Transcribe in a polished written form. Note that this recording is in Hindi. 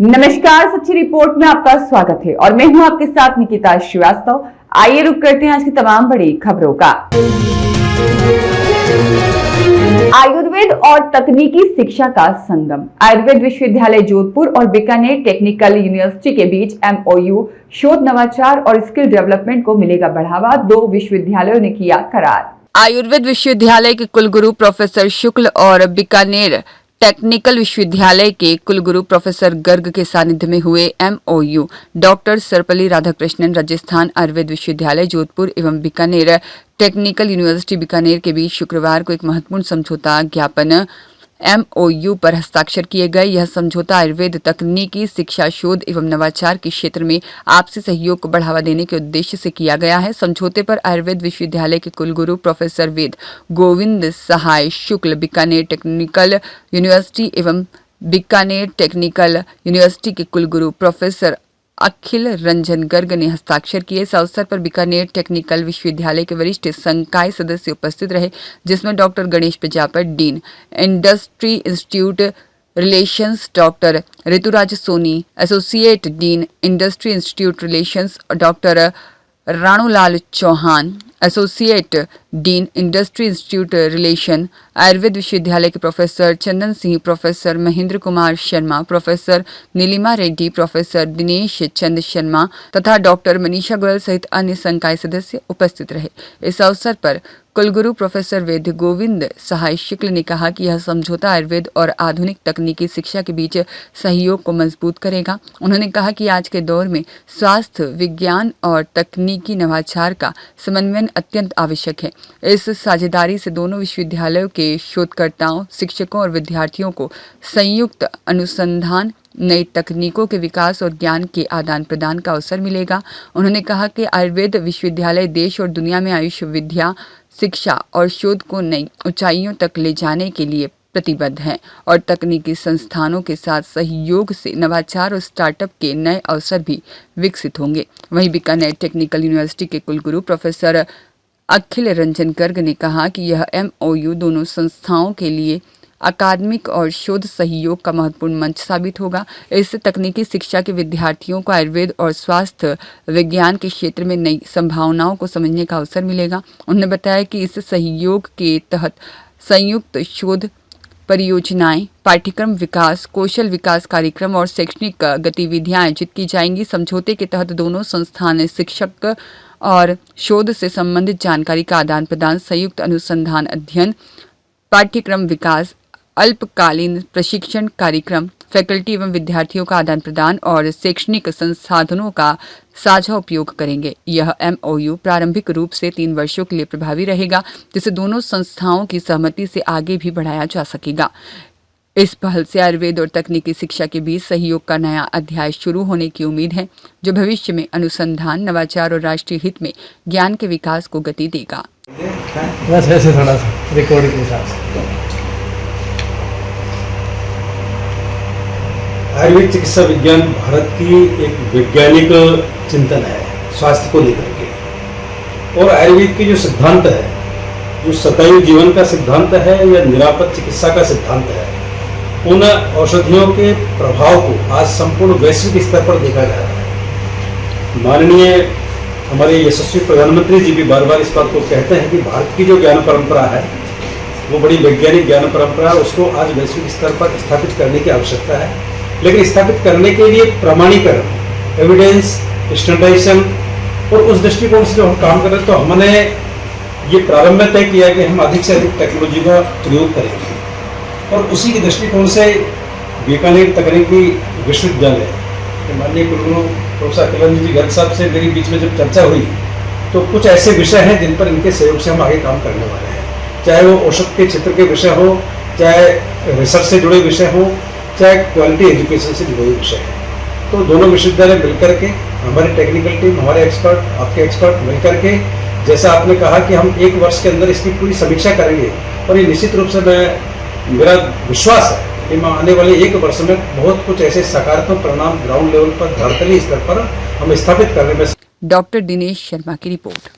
नमस्कार, सच्ची रिपोर्ट में आपका स्वागत है और मैं हूं आपके साथ निकिता श्रीवास्तव। आइए रुक करते हैं आज की तमाम बड़ी खबरों का। आयुर्वेद और तकनीकी शिक्षा का संगम। आयुर्वेद विश्वविद्यालय जोधपुर और बीकानेर टेक्निकल यूनिवर्सिटी के बीच MOU शोध, नवाचार और स्किल डेवलपमेंट को मिलेगा बढ़ावा। दो विश्वविद्यालयों ने किया करार। आयुर्वेद विश्वविद्यालय के कुलगुरु प्रोफेसर शुक्ल और बीकानेर टेक्निकल विश्वविद्यालय के कुलगुरु प्रोफेसर गर्ग के सानिध्य में हुए MOU डॉक्टर सर्वपल्ली राधाकृष्णन राजस्थान आयुर्वेद विश्वविद्यालय जोधपुर एवं बीकानेर टेक्निकल यूनिवर्सिटी बीकानेर के बीच शुक्रवार को एक महत्वपूर्ण समझौता ज्ञापन MOU पर हस्ताक्षर किए गए। यह समझौता आयुर्वेद तकनीकी शिक्षा, शोध एवं नवाचार के क्षेत्र में आपसी सहयोग को बढ़ावा देने के उद्देश्य से किया गया है। समझौते पर आयुर्वेद विश्वविद्यालय के कुलगुरु प्रोफेसर वेद गोविंद सहाय शुक्ल, बीकानेर टेक्निकल यूनिवर्सिटी एवं बीकानेर टेक्निकल यूनिवर्सिटी के कुलगुरु प्रोफेसर अखिल रंजन गर्ग ने हस्ताक्षर किए। इस अवसर पर बीकानेर टेक्निकल विश्वविद्यालय के वरिष्ठ संकाय सदस्य उपस्थित रहे, जिसमें doctor Ganesh Prajapati, dean industry institute relations doctor Rituraj Soni, associate dean industry institute relations doctor Ranulal Chauhan, associate dean industry institute relation Ayurved विश्वविद्यालय के professor Chandan Singh, professor Mahendra Kumar Sharma, professor Neelima Reddy, professor Dinesh Chand Sharma तथा डॉक्टर मनीषा गोयल सहित अन्य संकाय सदस्य उपस्थित रहे। इस अवसर पर कुलगुरु प्रोफेसर वेद गोविंद सहाय शुक्ल ने कहा कि यह समझौता आयुर्वेद और आधुनिक तकनीकी शिक्षा के बीच सहयोग को मजबूत करेगा। उन्होंने कहा कि आज के दौर में स्वास्थ्य विज्ञान और तकनीकी नवाचार का समन्वय अत्यंत आवश्यक है। इस साझेदारी से दोनों विश्वविद्यालयों के शोधकर्ताओं, शिक्षकों और विद्यार्थियों को संयुक्त अनुसंधान, नई तकनीकों के विकास और ज्ञान के आदान प्रदान का अवसर मिलेगा। उन्होंने कहा कि आयुर्वेद विश्वविद्यालय देश और दुनिया में आयुष विद्या, शिक्षा और शोध को नई ऊंचाइयों तक ले जाने के लिए प्रतिबद्ध है और तकनीकी संस्थानों के साथ सहयोग से नवाचार और स्टार्टअप के नए अवसर भी विकसित होंगे। वहीं बीकानेर टेक्निकल यूनिवर्सिटी के कुलगुरु प्रोफेसर अखिल रंजन गर्ग ने कहा कि यह MOU दोनों संस्थाओं के लिए अकादमिक और शोध सहयोग का महत्वपूर्ण मंच साबित होगा। इससे तकनीकी शिक्षा के विद्यार्थियों को आयुर्वेद और स्वास्थ्य विज्ञान के क्षेत्र में नई संभावनाओं को समझने का अवसर मिलेगा। उन्होंने बताया कि इस सहयोग के तहत संयुक्त शोध परियोजनाएं, पाठ्यक्रम विकास, कौशल विकास कार्यक्रम और शैक्षणिक गतिविधियां आयोजित की जाएंगी। समझौते के तहत दोनों संस्थान शिक्षक और शोध से संबंधित जानकारी का आदान प्रदान, संयुक्त अनुसंधान अध्ययन, पाठ्यक्रम विकास, अल्पकालीन प्रशिक्षण कार्यक्रम, फैकल्टी एवं विद्यार्थियों का आदान प्रदान और शैक्षणिक संसाधनों का साझा उपयोग करेंगे। यह MOU प्रारंभिक रूप से 3 वर्षों के लिए प्रभावी रहेगा, जिसे दोनों संस्थाओं की सहमति से आगे भी बढ़ाया जा सकेगा। इस पहल से आयुर्वेद और तकनीकी शिक्षा के बीच सहयोग का नया अध्याय शुरू होने की उम्मीद है, जो भविष्य में अनुसंधान, नवाचार और राष्ट्रीय हित में ज्ञान के विकास को गति देगा। बस ऐसे थोड़ा सा रिकॉर्डिंग के हिसाब से। आयुर्वेद चिकित्सा विज्ञान भारत की एक वैज्ञानिक चिंतन है स्वास्थ्य को लेकर के, और आयुर्वेद के जो सिद्धांत है, जो शतायु जीवन का सिद्धांत है या निरापद चिकित्सा का सिद्धांत है, उन औषधियों के प्रभाव को आज संपूर्ण वैश्विक स्तर पर देखा जा रहा है। माननीय हमारे यशस्वी प्रधानमंत्री जी भी बार बार इस बात को कहते हैं कि भारत की जो ज्ञान परंपरा है वो बड़ी वैज्ञानिक ज्ञान परंपरा, उसको आज वैश्विक स्तर पर स्थापित करने की आवश्यकता है। लेकिन स्थापित करने के लिए प्रमाणीकरण, एविडेंस, स्टैंडर्डाइजेशन और उस दृष्टिकोण से जो हम काम कर रहे हैं, तो हमने ये प्रारंभ में तय किया कि हम अधिक से अधिक टेक्नोलॉजी का प्रयोग करेंगे, और उसी के दृष्टिकोण से बीकानेर तकनीकी विश्वविद्यालय के माननीय कुलगुरु प्रोफेसर अखिल रंजन जी गर्ग साहब से मेरी बीच में जब चर्चा हुई, तो कुछ ऐसे विषय हैं जिन पर इनके सहयोग से हम आगे काम करने वाले हैं, चाहे वो औषध के क्षेत्र के विषय हो, चाहे रिसर्च से जुड़े विषय हो, चाहे क्वालिटी एजुकेशन से जुड़े विषय है। तो दोनों विश्वविद्यालय मिलकर के, हमारी टेक्निकल टीम, हमारे एक्सपर्ट, आपके एक्सपर्ट मिलकर के, जैसा आपने कहा कि हम 1 वर्ष के अंदर इसकी पूरी समीक्षा करेंगे, और ये निश्चित रूप से मेरा विश्वास है कि आने वाले 1 वर्ष में बहुत कुछ ऐसे सकारात्मक परिणाम ग्राउंड लेवल पर, धरातलीय स्तर पर हम स्थापित करने में। डॉक्टर दिनेश शर्मा की रिपोर्ट।